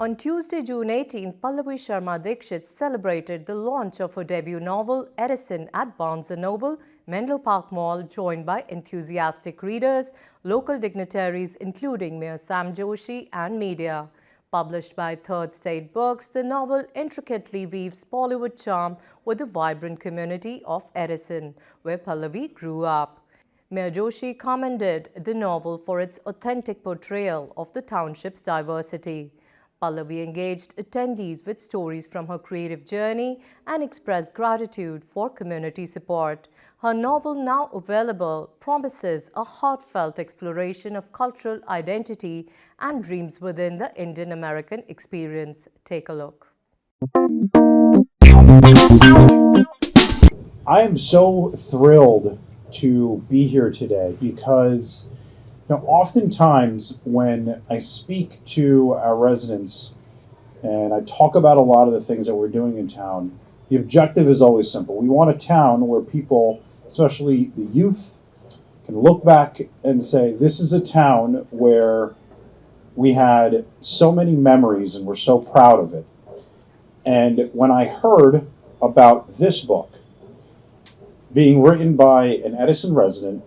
On Tuesday, June 18, Pallavi Sharma Dixit celebrated the launch of her debut novel, Edison, at Barnes & Noble, Menlo Park Mall, joined by enthusiastic readers, local dignitaries including Mayor Sam Joshi and media. Published by Third State Books, the novel intricately weaves Bollywood charm with the vibrant community of Edison, where Pallavi grew up. Mayor Joshi commended the novel for its authentic portrayal of the township's diversity. Pallavi engaged attendees with stories from her creative journey and expressed gratitude for community support. Her novel, now available, promises a heartfelt exploration of cultural identity and dreams within the Indian American experience. Take a look. I am so thrilled to be here today because oftentimes when I speak to our residents and I talk about a lot of the things that we're doing in town, the objective is always simple. We want a town where people, especially the youth, can look back and say, this is a town where we had so many memories and we're so proud of it. And when I heard about this book being written by an Edison resident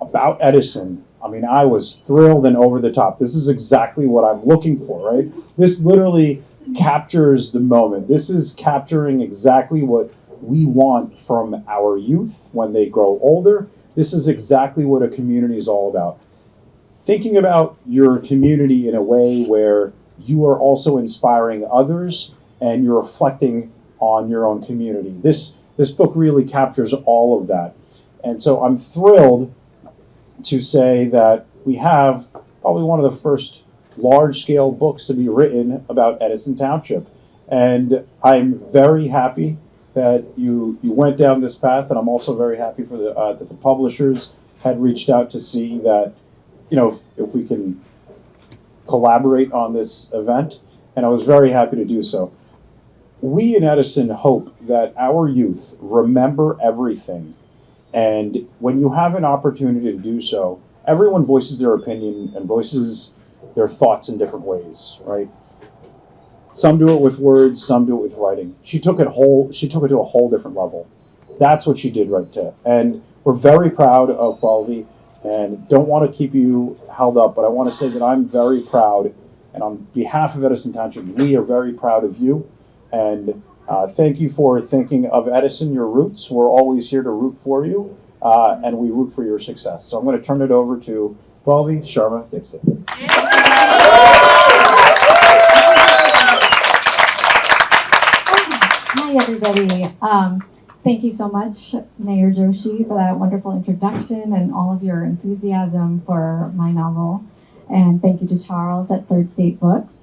about Edison, I was thrilled and over the top. This is exactly what I'm looking for, right? This literally captures the moment. This is capturing exactly what we want from our youth when they grow older. This is exactly what a community is all about. Thinking about your community in a way where you are also inspiring others and you're reflecting on your own community. This book really captures all of that. And so I'm thrilled to say that we have probably one of the first large-scale books to be written about Edison Township. And I'm very happy that you went down this path, and I'm also very happy for that the publishers had reached out to see that, if we can collaborate on this event, and I was very happy to do so. We in Edison hope that our youth remember everything. And when you have an opportunity to do so, everyone voices their opinion and voices their thoughts in different ways, right? Some do it with words, some do it with writing. She took it to a whole different level. That's what she did right there. And we're very proud of Pallavi and don't want to keep you held up, but I want to say that I'm very proud, and on behalf of Edison Township, we are very proud of you. And thank you for thinking of Edison, your roots. We're always here to root for you, and we root for your success. So I'm going to turn it over to Pallavi Sharma Dixit. Hi, everybody. Thank you so much, Mayor Joshi, for that wonderful introduction and all of your enthusiasm for my novel. And thank you to Charles at Third State Books.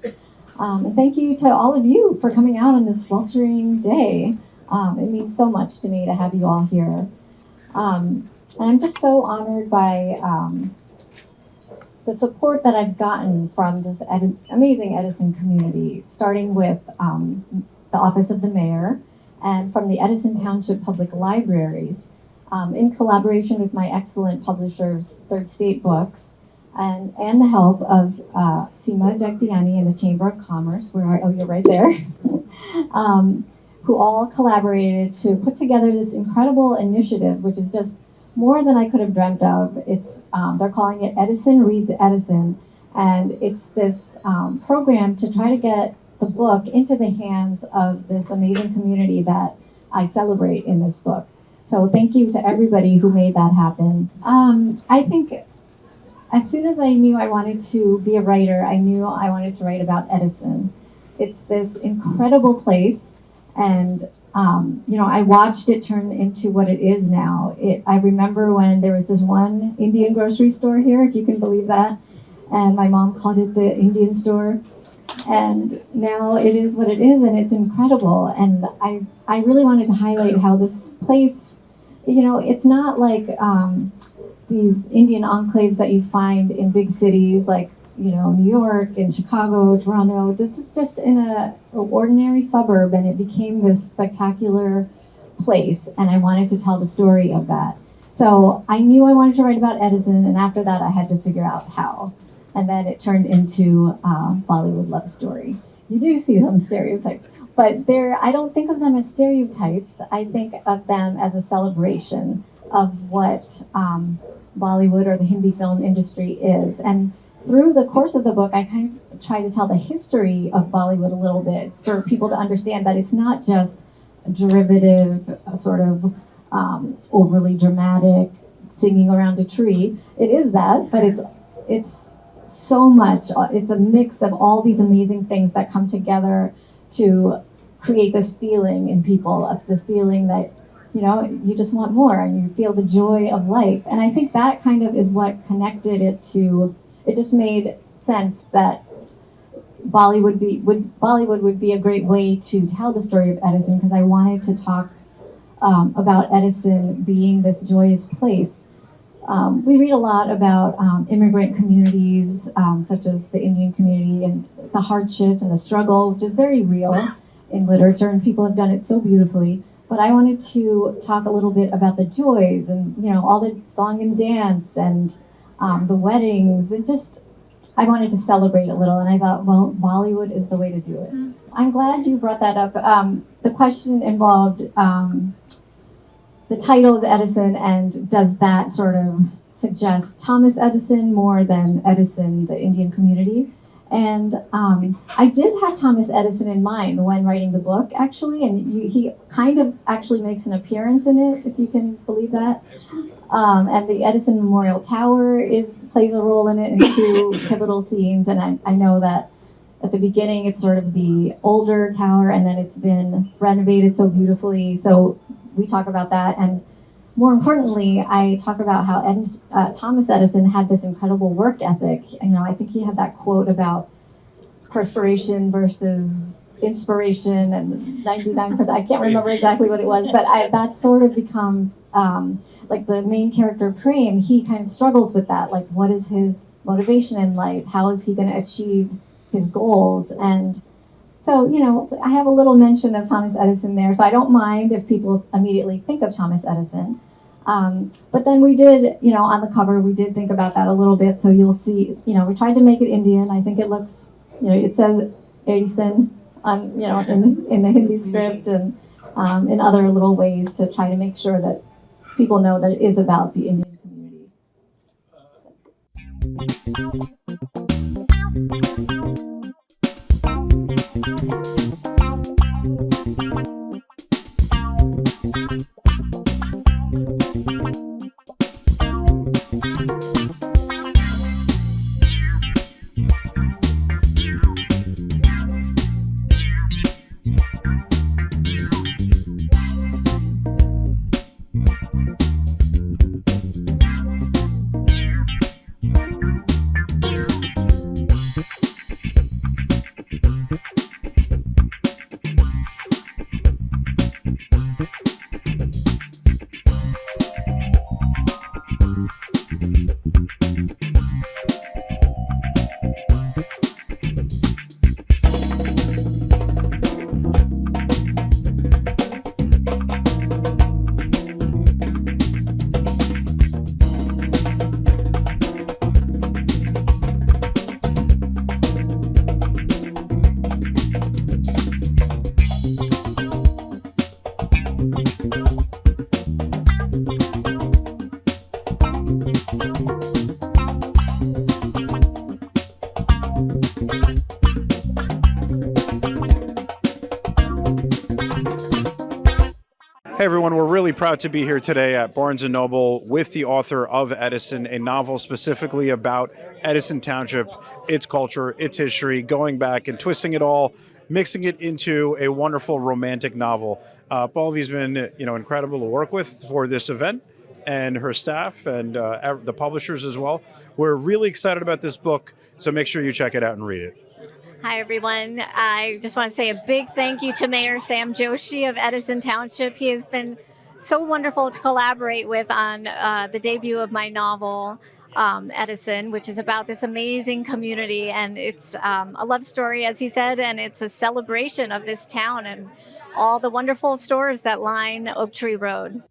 And thank you to all of you for coming out on this sweltering day. It means so much to me to have you all here. And I'm just so honored by the support that I've gotten from this amazing Edison community, starting with the Office of the Mayor and from the Edison Township Public Libraries, in collaboration with my excellent publishers, Third State Books, and the help of Seema Jagdiani and the Chamber of Commerce, you're right there, who all collaborated to put together this incredible initiative, which is just more than I could have dreamt of. It's they're calling it Edison Reads Edison, and it's this program to try to get the book into the hands of this amazing community that I celebrate in this book. So thank you to everybody who made that happen. I think as soon as I knew I wanted to be a writer, I knew I wanted to write about Edison. It's this incredible place, and I watched it turn into what it is now. I remember when there was this one Indian grocery store here, if you can believe that, and my mom called it the Indian store. And now it is what it is, and it's incredible. And I really wanted to highlight how this place, it's not like these Indian enclaves that you find in big cities like, New York and Chicago, Toronto. This is just in an ordinary suburb, and it became this spectacular place, and I wanted to tell the story of that. So I knew I wanted to write about Edison, and after that I had to figure out how. And then it turned into Bollywood love story. you do see some stereotypes, but I don't think of them as stereotypes. I think of them as a celebration of what Bollywood or the Hindi film industry is. And through the course of the book, I kind of try to tell the history of Bollywood a little bit for people to understand that it's not just a derivative, sort of overly dramatic singing around a tree. It is that, but it's so much. It's a mix of all these amazing things that come together to create this feeling in people, of this feeling that, you know, you just want more and you feel the joy of life. And I think that kind of is what connected it to, it just made sense that Bollywood would be a great way to tell the story of Edison, because I wanted to talk about Edison being this joyous place. We read a lot about immigrant communities, such as the Indian community, and the hardships and the struggle, which is very real in literature, and people have done it so beautifully. But I wanted to talk a little bit about the joys and, you know, all the song and dance and the weddings, and just, I wanted to celebrate a little, and I thought, well, Bollywood is the way to do it. I'm glad you brought that up. The question involved the title is Edison, and does that sort of suggest Thomas Edison more than Edison, the Indian community? And I did have Thomas Edison in mind when writing the book, actually, and he kind of actually makes an appearance in it, if you can believe that. And the Edison Memorial Tower plays a role in it in two pivotal scenes, and I know that at the beginning it's sort of the older tower, and then it's been renovated so beautifully. So we talk about that, and more importantly, I talk about how Thomas Edison had this incredible work ethic. You know, I think he had that quote about perspiration versus inspiration, and 99%. I can't remember exactly what it was, but that sort of becomes like the main character Prem. He kind of struggles with that. Like, what is his motivation in life? How is he going to achieve his goals? And so, you know, I have a little mention of Thomas Edison there, so I don't mind if people immediately think of Thomas Edison. But then we did, you know, on the cover, we did think about that a little bit. So you'll see, you know, we tried to make it Indian. I think it looks, you know, it says Edison on, you know, in the Hindi script, and in other little ways to try to make sure that people know that it is about the Indian community. Hey everyone, we're really proud to be here today at Barnes & Noble with the author of Edison, a novel specifically about Edison Township, its culture, its history, going back and twisting it all, mixing it into a wonderful romantic novel. Pallavi's been, you know, incredible to work with for this event, and her staff and the publishers as well. We're really excited about this book, so make sure you check it out and read it. Hi, everyone. I just want to say a big thank you to Mayor Sam Joshi of Edison Township. He has been so wonderful to collaborate with on the debut of my novel, Edison, which is about this amazing community. And it's a love story, as he said, and it's a celebration of this town and all the wonderful stores that line Oak Tree Road.